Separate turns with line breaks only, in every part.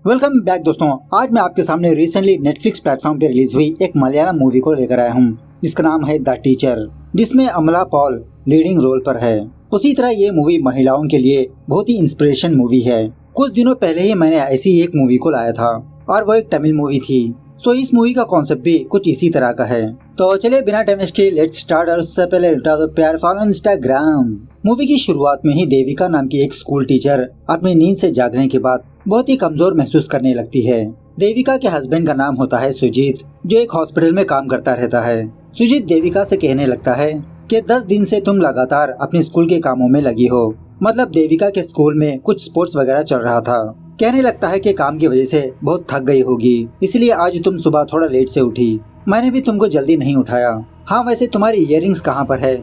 Welcome back दोस्तों। आज मैं आपके सामने रिसेंटली नेटफ्लिक्स प्लेटफॉर्म पे रिलीज हुई एक मलयालम मूवी को लेकर आया हूँ जिसका नाम है द टीचर, जिसमें अमला पॉल लीडिंग रोल पर है। उसी तरह ये मूवी महिलाओं के लिए बहुत ही इंस्पिरेशन मूवी है। कुछ दिनों पहले ही मैंने ऐसी एक मूवी को लाया था और वो एक तमिल मूवी थी। सो इस मूवी का कॉन्सेप्ट भी कुछ इसी तरह का है। तो चलिए बिना टाइम वेस्ट किए लेट्स स्टार्ट। और उससे पहले उठा दो प्यार, फॉलो इंस्टाग्राम। मूवी की शुरुआत में ही देविका नाम की एक स्कूल टीचर अपनी नींद से जागने के बाद बहुत ही कमजोर महसूस करने लगती है। देविका के हस्बैंड का नाम होता है सुजीत, जो एक हॉस्पिटल में काम करता रहता है। सुजीत देविका से कहने लगता है कि 10 दिन से तुम लगातार अपने स्कूल के कामों में लगी हो। मतलब देविका के स्कूल में कुछ स्पोर्ट्स वगैरह चल रहा था। कहने लगता है कि काम की वजह से बहुत थक गई होगी, इसलिए आज तुम सुबह थोड़ा लेट से उठी। मैंने भी तुमको जल्दी नहीं उठाया। हाँ वैसे तुम्हारी इयररिंग्स कहाँ पर है?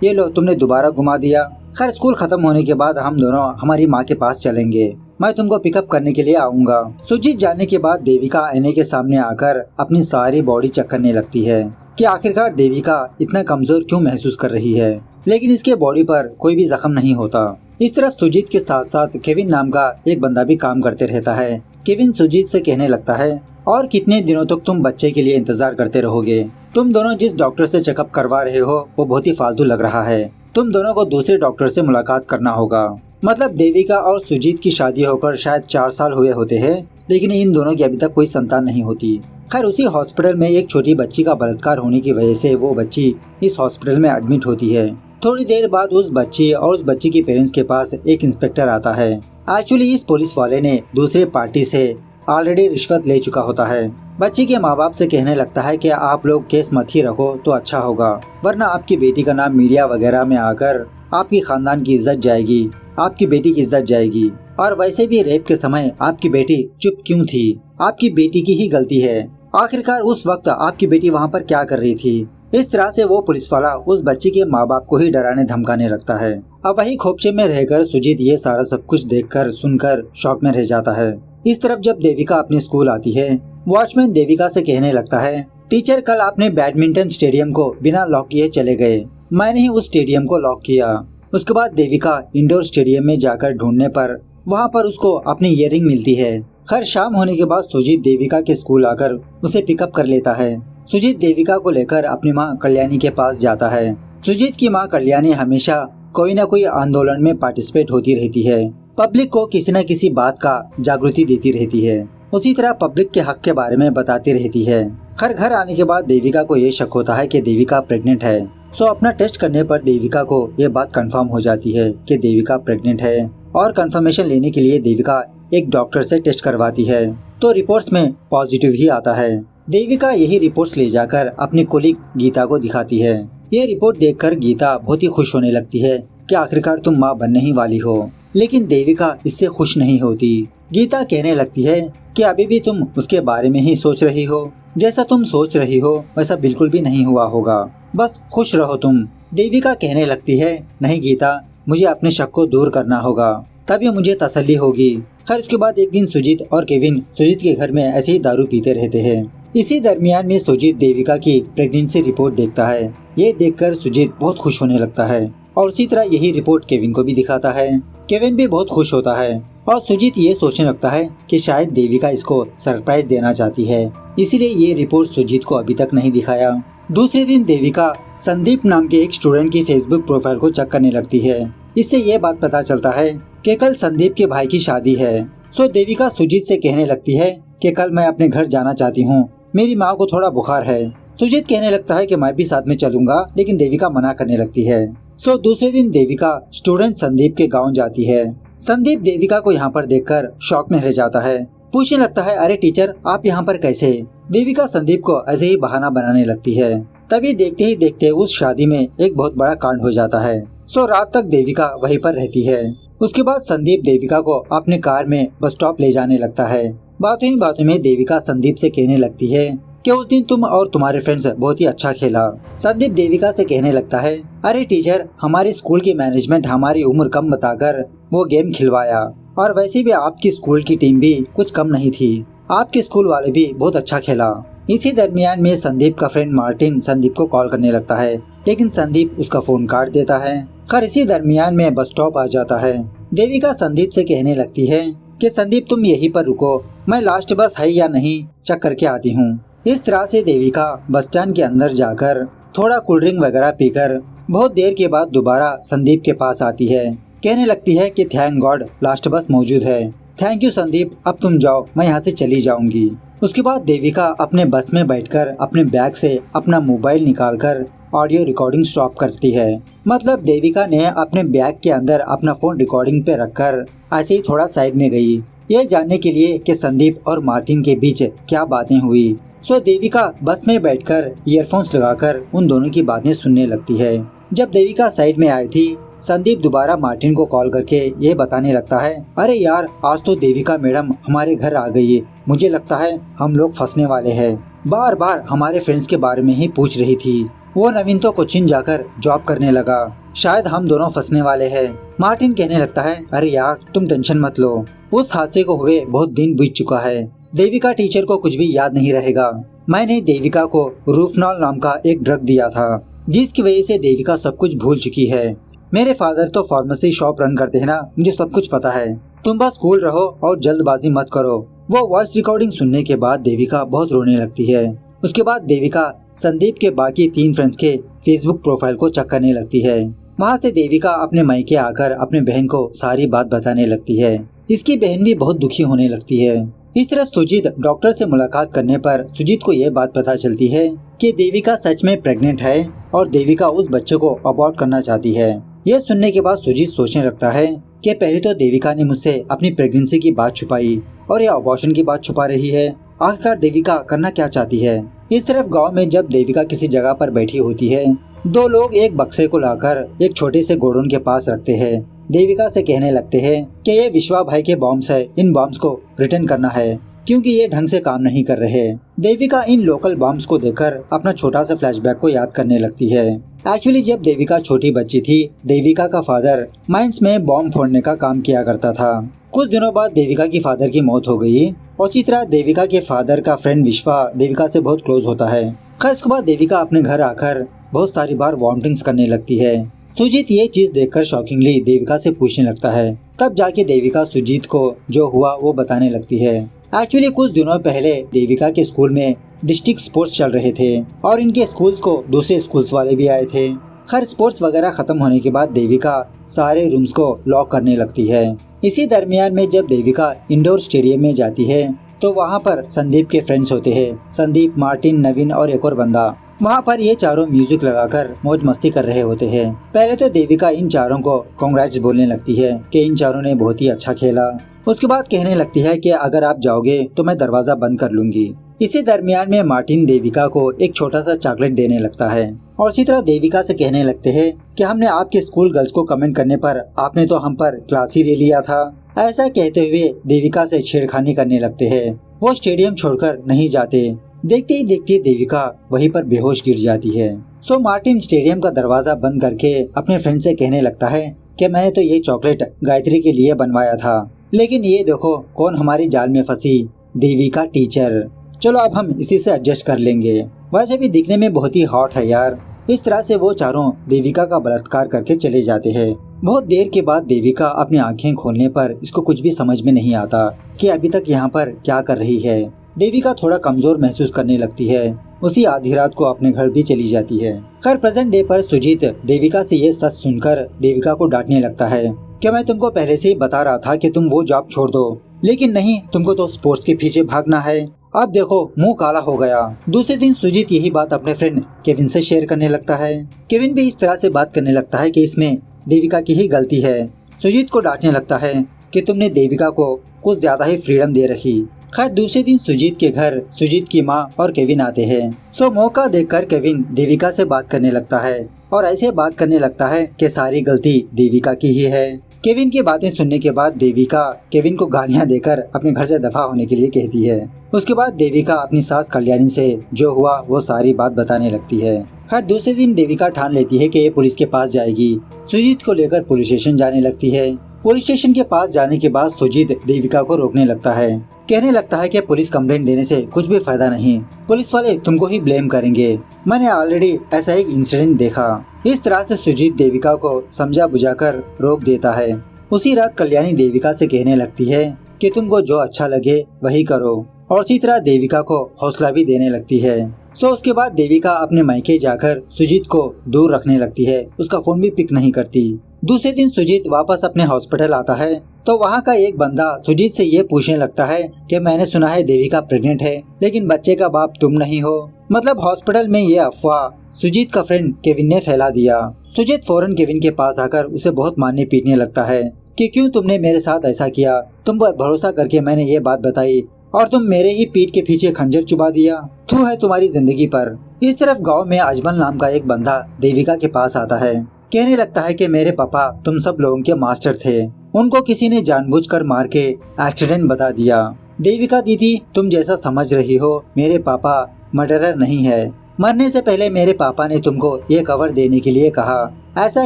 ये लो, तुमने दोबारा घुमा दिया। खैर स्कूल खत्म होने के बाद हम दोनों हमारी माँ के पास चलेंगे। मैं तुमको पिकअप करने के लिए आऊंगा। सुजीत जाने के बाद देविका आईने के सामने आकर अपनी सारी बॉडी चेक करने लगती है कि आखिरकार देविका इतना कमजोर क्यों महसूस कर रही है, लेकिन इसके बॉडी पर कोई भी जख्म नहीं होता। इस तरफ सुजीत के साथ साथ केविन नाम का एक बंदा भी काम करते रहता है। केविन सुजीत से कहने लगता है, और कितने दिनों तक तुम बच्चे के लिए इंतजार करते रहोगे? तुम दोनों जिस डॉक्टर से चेकअप करवा रहे हो वो बहुत ही फालतू लग रहा है। तुम दोनों को दूसरे डॉक्टर से मुलाकात करना होगा। मतलब देविका और सुजीत की शादी होकर शायद 4 साल हुए होते हैं, लेकिन इन दोनों की अभी तक कोई संतान नहीं होती। खैर उसी हॉस्पिटल में एक छोटी बच्ची का बलात्कार होने की वजह से वो बच्ची इस हॉस्पिटल में एडमिट होती है। थोड़ी देर बाद उस बच्ची और उस बच्ची के पेरेंट्स के पास एक इंस्पेक्टर आता है। एक्चुअली इस पुलिस वाले ने दूसरे पार्टी से ऑलरेडी रिश्वत ले चुका होता है। बच्ची के माँ बाप से कहने लगता है कि आप लोग केस मत ही रखो तो अच्छा होगा, वरना आपकी बेटी का नाम मीडिया वगैरह में आकर आपकी खानदान की इज्जत जाएगी, आपकी बेटी की इज्जत जाएगी। और वैसे भी रेप के समय आपकी बेटी चुप क्यों थी? आपकी बेटी की ही गलती है। आखिरकार उस वक्त आपकी बेटी वहाँ पर क्या कर रही थी? इस तरह से वो पुलिस वाला उस बच्ची के माँ बाप को ही डराने धमकाने लगता है। अब वही खोपचे में रहकर सुजीत ये सारा सब कुछ देखकर सुनकर शॉक में रह जाता है। इस तरफ जब देविका अपने स्कूल आती है, वॉचमैन देविका से कहने लगता है, टीचर कल आपने बैडमिंटन स्टेडियम को बिना लॉक किए चले गए। मैंने ही उस स्टेडियम को लॉक किया। उसके बाद देविका इंडोर स्टेडियम में जाकर ढूंढने पर वहाँ पर उसको अपनी इयररिंग मिलती है। खैर शाम होने के बाद सुजीत देविका के स्कूल आकर उसे पिकअप कर लेता है। सुजीत देविका को लेकर अपनी माँ कल्याणी के पास जाता है। सुजीत की माँ कल्याणी हमेशा कोई न कोई आंदोलन में पार्टिसिपेट होती रहती है। पब्लिक को किसी न किसी बात का जागृति देती रहती है। उसी तरह पब्लिक के हक के बारे में बताती रहती है। खैर घर आने के बाद देविका को ये शक होता है कि देविका प्रेग्नेंट है। सो अपना टेस्ट करने पर देविका को ये बात कंफर्म हो जाती है कि देविका प्रेग्नेंट है। और कंफर्मेशन लेने के लिए देविका एक डॉक्टर से टेस्ट करवाती है तो रिपोर्ट्स में पॉजिटिव ही आता है। देविका यही रिपोर्ट्स ले जाकर अपनी कोलीग गीता को दिखाती है। ये रिपोर्ट देखकर गीता बहुत ही खुश होने लगती है कि आखिरकार तुम माँ बनने ही वाली हो। लेकिन देविका इससे खुश नहीं होती। गीता कहने लगती है कि अभी भी तुम उसके बारे में ही सोच रही हो। जैसा तुम सोच रही हो वैसा बिल्कुल भी नहीं हुआ होगा, बस खुश रहो तुम। देविका कहने लगती है, नहीं गीता, मुझे अपने शक को दूर करना होगा, तभी मुझे तसल्ली होगी। खैर उसके बाद एक दिन सुजीत और केविन सुजीत के घर में ऐसे ही दारू पीते रहते हैं। इसी दरमियान में सुजीत देविका की प्रेगनेंसी रिपोर्ट देखता है। ये देखकर सुजीत बहुत खुश होने लगता है और उसी तरह यही रिपोर्ट केविन को भी दिखाता है। केविन भी बहुत खुश होता है और सुजीत ये सोचने लगता है कि शायद देविका इसको सरप्राइज देना चाहती है, इसीलिए ये रिपोर्ट सुजीत को अभी तक नहीं दिखाया। दूसरे दिन देविका संदीप नाम के एक स्टूडेंट की फेसबुक प्रोफाइल को चेक करने लगती है। इससे ये बात पता चलता है कि कल संदीप के भाई की शादी है। सो देविका सुजीत से कहने लगती है कि कल मैं अपने घर जाना चाहती हूँ, मेरी माँ को थोड़ा बुखार है। सुजीत कहने लगता है कि मैं भी साथ में चलूंगा, लेकिन देविका मना करने लगती है। सो दूसरे दिन देविका स्टूडेंट संदीप के गांव जाती है। संदीप देविका को यहाँ पर देखकर शॉक में रह जाता है। पूछने लगता है, अरे टीचर आप यहाँ पर कैसे? देविका संदीप को ऐसे ही बहाना बनाने लगती है। तभी देखते ही देखते उस शादी में एक बहुत बड़ा कांड हो जाता है। सो रात तक देविका वहीं पर रहती है। उसके बाद संदीप देविका को अपने कार में बस स्टॉप ले जाने लगता है। बातों ही बातों में देविका संदीप से कहने लगती है कि उस दिन तुम और तुम्हारे फ्रेंड्स बहुत ही अच्छा खेला। संदीप देविका से कहने लगता है, अरे टीचर, हमारे स्कूल की मैनेजमेंट हमारी उम्र कम बताकर वो गेम खिलवाया, और वैसे भी आपकी स्कूल की टीम भी कुछ कम नहीं थी। आपके स्कूल वाले भी बहुत अच्छा खेला। इसी दरमियान में संदीप का फ्रेंड मार्टिन संदीप को कॉल करने लगता है, लेकिन संदीप उसका फोन काट देता है। खैर इसी दरमियान में बस स्टॉप आ जाता है। देविका संदीप से कहने लगती है कि संदीप तुम यहीं पर रुको, मैं लास्ट बस है या नहीं चेक करके आती हूँ। इस तरह से देविका बस स्टैंड के अंदर जाकर थोड़ा कोल्ड ड्रिंक वगैरह पीकर बहुत देर के बाद दोबारा संदीप के पास आती है। कहने लगती है कि थैंक गॉड लास्ट बस मौजूद है। थैंक यू संदीप, अब तुम जाओ, मैं यहाँ से चली जाऊंगी। उसके बाद देविका अपने बस में बैठकर अपने बैग से अपना मोबाइल निकालकर ऑडियो रिकॉर्डिंग स्टॉप करती है। मतलब देविका ने अपने बैग के अंदर अपना फोन रिकॉर्डिंग पे रखकर ऐसे ही थोड़ा साइड में गई, ये जानने के लिए कि संदीप और मार्टिन के बीच क्या बातें हुई। सो देविका बस में बैठकर ईयरफोन्स लगाकर उन दोनों की बातें सुनने लगती है। जब देविका साइड में आई थी, संदीप दोबारा मार्टिन को कॉल करके ये बताने लगता है, अरे यार आज तो देविका मैडम हमारे घर आ गई है, मुझे लगता है हम लोग फंसने वाले हैं। बार बार हमारे फ्रेंड्स के बारे में ही पूछ रही थी। वो नवीन तो कोचिन जाकर जॉब करने लगा, शायद हम दोनों फंसने वाले हैं। मार्टिन कहने लगता है, अरे यार तुम टेंशन मत लो, उस हादसे को हुए बहुत दिन बीत चुका है। देविका टीचर को कुछ भी याद नहीं रहेगा। मैंने देविका को रूफनॉल नाम का एक ड्रग दिया था, जिसकी वजह से देविका सब कुछ भूल चुकी है। मेरे फादर तो फार्मेसी शॉप रन करते हैं ना, मुझे सब कुछ पता है। तुम बस कूल रहो और जल्दबाजी मत करो। वो वॉइस रिकॉर्डिंग सुनने के बाद देविका बहुत रोने लगती है। उसके बाद देविका संदीप के बाकी 3 फ्रेंड्स के फेसबुक प्रोफाइल को चेक करने लगती है। वहाँ से देविका अपने मायके आकर अपने बहन को सारी बात बताने लगती है। इसकी बहन भी बहुत दुखी होने लगती है। इस तरफ सुजीत डॉक्टर से मुलाकात करने पर सुजीत को यह बात पता चलती है कि देविका सच में प्रेग्नेंट है और देविका उस बच्चे को अबॉर्ट करना चाहती है। यह सुनने के बाद सुजीत सोचने लगता है कि पहले तो देविका ने मुझसे अपनी प्रेगनेंसी की बात छुपाई और यह अबॉर्शन की बात छुपा रही है। आखिरकार देविका करना क्या चाहती है। इस तरफ गांव में जब देविका किसी जगह पर बैठी होती है, 2 लोग एक बक्से को लाकर एक छोटे से गोडाउन के पास रखते हैं। देविका से कहने लगते हैं कि ये विश्वा भाई के बॉम्ब्स है, इन बॉम्ब्स को रिटर्न करना है क्योंकि ये ढंग से काम नहीं कर रहे। देविका इन लोकल बॉम्ब्स को देखकर अपना छोटा सा फ्लैशबैक को याद करने लगती है। एक्चुअली जब देविका छोटी बच्ची थी, देविका का फादर माइंस में बॉम्ब फोड़ने का काम किया करता था। कुछ दिनों बाद देविका की फादर की मौत हो गई। उसी तरह देविका के फादर का फ्रेंड विश्वा देविका से बहुत क्लोज होता है। खैर इसके बाद देविका अपने घर आकर बहुत सारी बार वॉमिटिंग्स करने लगती है। सुजीत ये चीज देखकर शॉकिंगली देविका से पूछने लगता है। तब जाके देविका सुजीत को जो हुआ वो बताने लगती है। एक्चुअली कुछ दिनों पहले देविका के स्कूल में डिस्ट्रिक्ट स्पोर्ट्स चल रहे थे और इनके स्कूल्स को दूसरे स्कूल्स वाले भी आए थे। खैर स्पोर्ट्स वगैरह खत्म होने के बाद देविका सारे रूम्स को लॉक करने लगती है। इसी दरमियान में जब देविका इंडोर स्टेडियम में जाती है तो वहाँ पर संदीप के फ्रेंड्स होते हैं, संदीप, मार्टिन, नवीन और एक और बंदा। वहाँ पर ये चारों म्यूजिक लगाकर मौज मस्ती कर रहे होते हैं। पहले तो देविका इन चारों को कांग्रेट्स बोलने लगती है कि इन चारों ने बहुत ही अच्छा खेला। उसके बाद कहने लगती है कि अगर आप जाओगे तो मैं दरवाजा बंद कर लूंगी। इसी दरमियान में मार्टिन देविका को एक छोटा सा चॉकलेट देने लगता है और इसी तरह देविका से कहने लगते हैं कि हमने आपके स्कूल गर्ल्स को कमेंट करने पर आपने तो हम पर क्लास ही ले लिया था। ऐसा कहते हुए देविका से छेड़खानी करने लगते हैं। वो स्टेडियम छोड़कर नहीं जाते। देखते ही देखते देविका वहीं पर बेहोश गिर जाती है। सो मार्टिन स्टेडियम का दरवाजा बंद करके अपने फ्रेंड से कहने लगता है कि मैंने तो ये चॉकलेट गायत्री के लिए बनवाया था, लेकिन ये देखो कौन हमारी जाल में फंसी, देविका टीचर। चलो अब हम इसी से एडजस्ट कर लेंगे। वैसे भी दिखने में बहुत ही हॉट है यार। इस तरह से वो चारों देविका का बलात्कार करके चले जाते हैं। बहुत देर के बाद देविका अपनी आंखें खोलने पर इसको कुछ भी समझ में नहीं आता कि अभी तक यहाँ पर क्या कर रही है। देविका थोड़ा कमजोर महसूस करने लगती है। उसी आधी रात को अपने घर भी चली जाती है। खैर प्रेजेंट डे पर सुजीत देविका से ये सच सुनकर देविका को डांटने लगता है कि मैं तुमको पहले से ही बता रहा था कि तुम वो जॉब छोड़ दो, लेकिन नहीं, तुमको तो स्पोर्ट्स के पीछे भागना है। अब देखो मुंह काला हो गया। दूसरे दिन सुजीत यही बात अपने फ्रेंड केविन से शेयर करने लगता है। केविन भी इस तरह से बात करने लगता है कि इसमें देविका की ही गलती है। सुजीत को डांटने लगता है कि तुमने देविका को कुछ ज्यादा ही फ्रीडम दे रखी। खैर दूसरे दिन सुजीत के घर सुजीत की माँ और केविन आते हैं। सो मौका देखकर केविन देविका से बात करने लगता है और ऐसे बात करने लगता है कि सारी गलती देविका की ही है। केविन की बातें सुनने के बाद देविका केविन को गालियां देकर अपने घर से दफा होने के लिए कहती है। उसके बाद देविका अपनी सास कल्याणी से जो हुआ वो सारी बात बताने लगती है। खैर दूसरे दिन देविका ठान लेती है कि ये पुलिस के पास जाएगी। सुजीत को लेकर पुलिस स्टेशन जाने लगती है। पुलिस स्टेशन के पास जाने के बाद सुजीत देविका को रोकने लगता है। कहने लगता है कि पुलिस कंप्लेंट देने से कुछ भी फायदा नहीं, पुलिस वाले तुमको ही ब्लेम करेंगे। मैंने ऑलरेडी ऐसा एक इंसिडेंट देखा। इस तरह से सुजीत देविका को समझा बुझाकर रोक देता है। उसी रात कल्याणी देविका से कहने लगती है कि तुमको जो अच्छा लगे वही करो, और इसी तरह देविका को हौसला भी देने लगती है। उसके बाद देविका अपने मायके जाकर सुजीत को दूर रखने लगती है, उसका फोन भी पिक नहीं करती। दूसरे दिन सुजीत वापस अपने हॉस्पिटल आता है तो वहाँ का एक बंदा सुजीत से ये पूछने लगता है कि मैंने सुना है देविका प्रेग्नेंट है, लेकिन बच्चे का बाप तुम नहीं हो। मतलब हॉस्पिटल में ये अफवाह सुजीत का फ्रेंड केविन ने फैला दिया। सुजीत फौरन केविन के पास आकर उसे बहुत मारने पीटने लगता है कि क्यों तुमने मेरे साथ ऐसा किया, तुम पर भरोसा करके मैंने ये बात बताई और तुम मेरे ही पीठ के पीछे खंजर चुबा दिया, थू है तुम्हारी जिंदगी पर। इस तरफ गांव में अजमल नाम का एक बंदा देविका के पास आता है, कहने लगता है कि मेरे पापा तुम सब लोगों के मास्टर थे, उनको किसी ने जानबूझकर मार के एक्सीडेंट बता दिया। देविका दीदी तुम जैसा समझ रही हो, मेरे पापा मर्डरर नहीं है, मरने से पहले मेरे पापा ने तुमको ये कवर देने के लिए कहा। ऐसा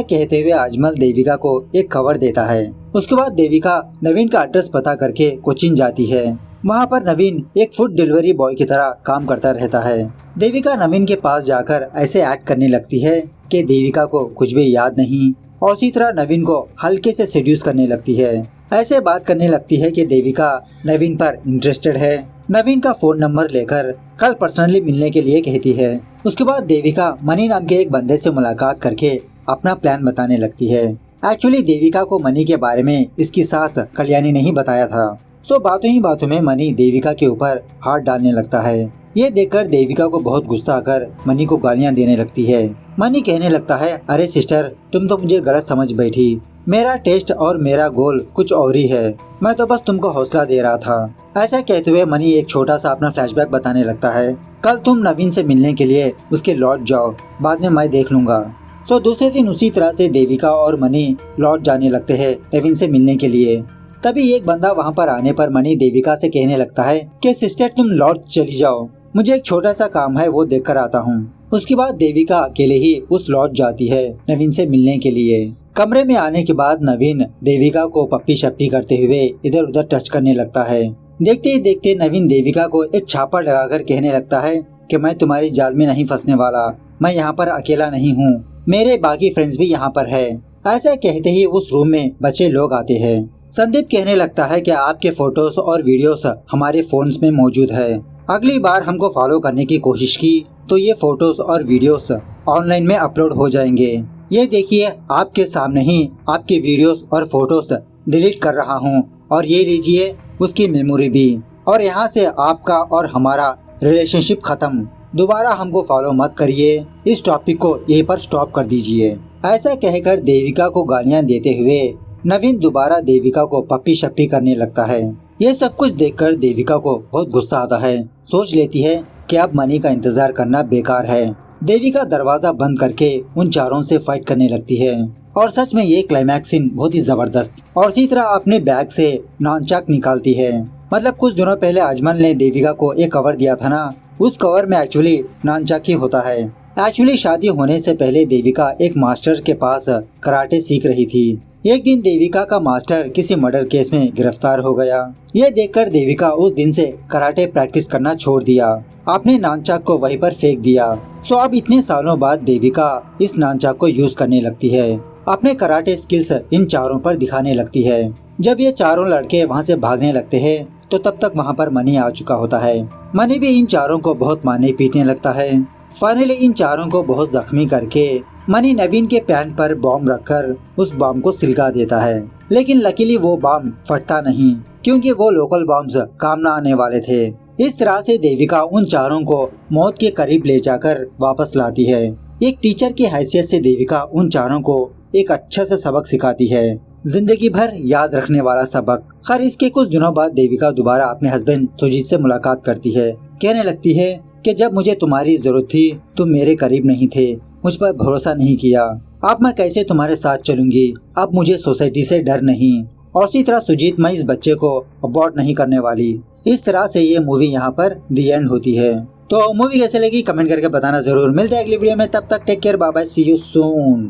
कहते हुए अजमल देविका को एक कवर देता है। उसके बाद देविका नवीन का एड्रेस पता करके कोचीन जाती है। वहाँ पर नवीन एक फूड डिलीवरी बॉय की तरह काम करता रहता है। देविका नवीन के पास जाकर ऐसे एक्ट करने लगती है कि देविका को कुछ भी याद नहीं, और इसी तरह नवीन को हल्के से सेड्यूस करने लगती है। ऐसे बात करने लगती है कि देविका नवीन पर इंटरेस्टेड है। नवीन का फोन नंबर लेकर कल पर्सनली मिलने के लिए कहती है। उसके बाद देविका मनी नाम के एक बंदे से मुलाकात करके अपना प्लान बताने लगती है। एक्चुअली देविका को मनी के बारे में इसकी सास कल्याणी ने ही बताया था। बातों ही बातों में मनी देविका के ऊपर हाथ डालने लगता है। ये देखकर देविका को बहुत गुस्सा आकर मनी को गालियाँ देने लगती है। मनी कहने लगता है, अरे सिस्टर तुम तो मुझे गलत समझ बैठी, मेरा टेस्ट और मेरा गोल कुछ और ही है, मैं तो बस तुमको हौसला दे रहा था। ऐसा कहते हुए मनी एक छोटा सा अपना फ्लैशबैक बताने लगता है। कल तुम नवीन से मिलने के लिए उसके लौट जाओ, बाद में मैं देख लूंगा। दूसरे दिन उसी तरह से देविका और मनी लौट जाने लगते हैं नवीन से मिलने के लिए। तभी एक बंदा वहाँ पर आने पर मनी देविका से कहने लगता है कि सिस्टर तुम लौट चली जाओ, मुझे एक छोटा सा काम है वो देख कर आता हूँ। उसके बाद देविका अकेले ही उस लौट जाती है नवीन से मिलने के लिए। कमरे में आने के बाद नवीन देविका को पप्पी शप्पी करते हुए इधर उधर टच करने लगता है। देखते ही देखते नवीन देविका को एक छापा लगाकर कहने लगता है कि मैं तुम्हारी जाल में नहीं फंसने वाला, मैं यहाँ पर अकेला नहीं हूँ, मेरे बाकी फ्रेंड्स भी यहाँ पर है। ऐसा कहते ही उस रूम में बच्चे लोग आते हैं। संदीप कहने लगता है कि आपके फोटोज और वीडियोस हमारे फोन्स में मौजूद है, अगली बार हमको फॉलो करने की कोशिश की तो ये फोटोज और वीडियोस ऑनलाइन में अपलोड हो जाएंगे। ये देखिए आपके सामने ही आपके वीडियोस और फोटोज डिलीट कर रहा हूँ, और ये लीजिए उसकी मेमोरी भी, और यहाँ से आपका और हमारा रिलेशनशिप खत्म, दोबारा हमको फॉलो मत करिए, इस टॉपिक को यहीं पर स्टॉप कर दीजिए। ऐसा कहकर देविका को गालियाँ देते हुए नवीन दोबारा देविका को पप्पी शप्पी करने लगता है। ये सब कुछ देखकर देविका को बहुत गुस्सा आता है। सोच लेती है कि अब मनी का इंतजार करना बेकार है। देविका दरवाजा बंद करके उन चारों से फाइट करने लगती है, और सच में ये क्लाइमैक्स सीन बहुत ही जबरदस्त। और इसी तरह अपने बैग से नॉनचाक निकालती है। मतलब कुछ दिनों पहले अजमल ने देविका को एक कवर दिया था ना, उस कवर में एक्चुअली नॉनचाक ही होता है। एक्चुअली शादी होने से पहले देविका एक मास्टर के पास कराटे सीख रही थी। एक दिन देविका का मास्टर किसी मर्डर केस में गिरफ्तार हो गया। ये देखकर देविका उस दिन से कराटे प्रैक्टिस करना छोड़ दिया, अपने नानचाक को वहीं पर फेंक दिया। अब इतने सालों बाद देविका इस नानचाक को यूज करने लगती है, अपने कराटे स्किल्स इन चारों पर दिखाने लगती है। जब ये चारों लड़के वहाँ से भागने लगते हैं तो तब तक वहाँ पर मनी आ चुका होता है। मनी भी इन चारों को बहुत मारने पीटने लगता है। फाइनली इन चारों को बहुत जख्मी करके मनी नवीन के पैंट पर बॉम्ब रखकर उस बॉम्ब को सिलगा देता है, लेकिन लकीली वो बॉम्ब फटता नहीं, क्योंकि वो लोकल बॉम्ब्स काम न आने वाले थे। इस तरह से देविका उन चारों को मौत के करीब ले जाकर वापस लाती है। एक टीचर की हैसियत से देविका उन चारों को एक अच्छा सा सबक सिखाती है, जिंदगी भर याद रखने वाला सबक। खैर इसके कुछ दिनों बाद देविका दोबारा अपने हस्बैंड सुजीत से मुलाकात करती है। कहने लगती है कि जब मुझे तुम्हारी जरूरत थी तुम मेरे करीब नहीं थे, मुझ पर भरोसा नहीं किया, अब मैं कैसे तुम्हारे साथ चलूंगी, अब मुझे सोसाइटी से डर नहीं। और इसी तरह सुजीत मैं इस बच्चे को अबॉर्ट नहीं करने वाली। इस तरह से ये मूवी यहाँ पर दी एंड होती है। तो मूवी कैसे लगी कमेंट करके बताना जरूर। मिलते हैं अगली वीडियो में, तब तक take care, bye bye, see you soon.